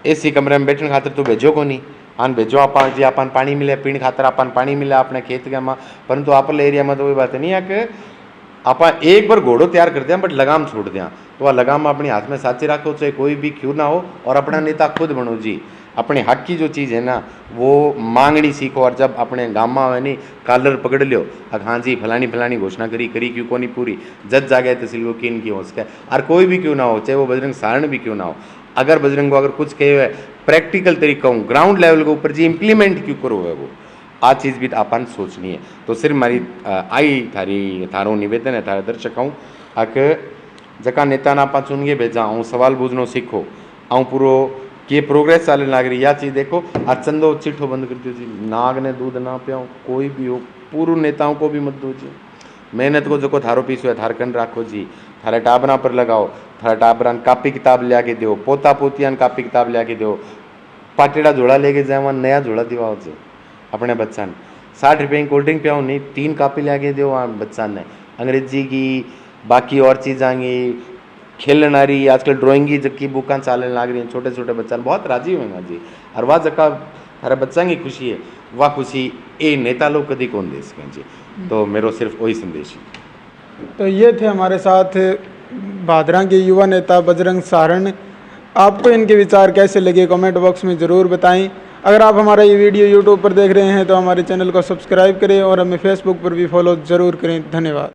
एसी कमरे में बैठने खातर तो भेजो को नहीं आन भेजो आप जी अपन पानी मिले पीने खातर अपन पानी मिले अपने खेत के में, परंतु आप एरिया में तो वही बात नहीं है कि आप एक बार घोड़ो तैयार कर दिया बट लगाम छोड़ दिया तो वह लगाम अपने हाथ में साची रखो चाहे कोई भी क्यों ना हो और अपना नेता खुद बनो जी। अपने हक की जो चीज़ है ना वो मांगनी सीखो। और जब अपने गाँव में नहीं कॉलर पकड़ लियो, अब हाँ जी फलानी फलानी घोषणा करी क्यों को नहीं पूरी, जज जागे तहसील वो किन की हो सके, और कोई भी क्यों ना हो, चाहे वो बजरंग सहारण भी क्यों ना हो, अगर बजरंग को अगर कुछ कहे हुए प्रैक्टिकल तरीका हूँ ग्राउंड लेवल के ऊपर जी इम्प्लीमेंट क्यों करो है वो आ चीज़ भी अपन सोचनी है। तो सिर्फ मारी आई थारो निवेदन है थारे दर्शकों आके जका नेता ना आप चुन के भेजा हूँ सवाल बूझनो सीखो आऊँ पूरो कि प्रोग्रेस चाले लाग रही या चीज़ देखो। आज चंदो चिट्ठो बंद कर दो जी, नाग ने दूध ना पियाओ, कोई भी हो पूर्व नेताओं को भी मत दो जी। मेहनत को जो थारो पीसो है थारकंड राखो जी, थारे टाबरा पर लगाओ, थारे टाबरा कापी किताब लिया के दो, पोता पोतियान कापी किताब लिया के दो, पाटेड़ा झोला लेके जाए वहाँ नया झोला दिवाओ जी अपने बच्चा ने, 60 रुपये की कोल्ड ड्रिंक पियाओ नहीं 3 कापी लिया के दो वहाँ बच्चा ने, अंग्रेजी की बाकी और चीज़ आएंगी, खेलना रही आजकल ड्राइंग की जबकि बुकां चालने लग रही हैं, छोटे छोटे बच्चा बहुत राजी होंगे जी। और वह जगह हमारे बच्चा की खुशी है, वह खुशी ये नेता लोग कभी कौन दे सकें जी। तो मेरा सिर्फ वही संदेश है। तो ये थे हमारे साथ भादरा के युवा नेता बजरंग सहारण। आपको इनके विचार कैसे लगे कमेंट बॉक्स में ज़रूर बताएं। अगर आप हमारा ये वीडियो यूट्यूब पर देख रहे हैं तो हमारे चैनल को सब्सक्राइब करें और हमें फेसबुक पर भी फॉलो ज़रूर करें। धन्यवाद।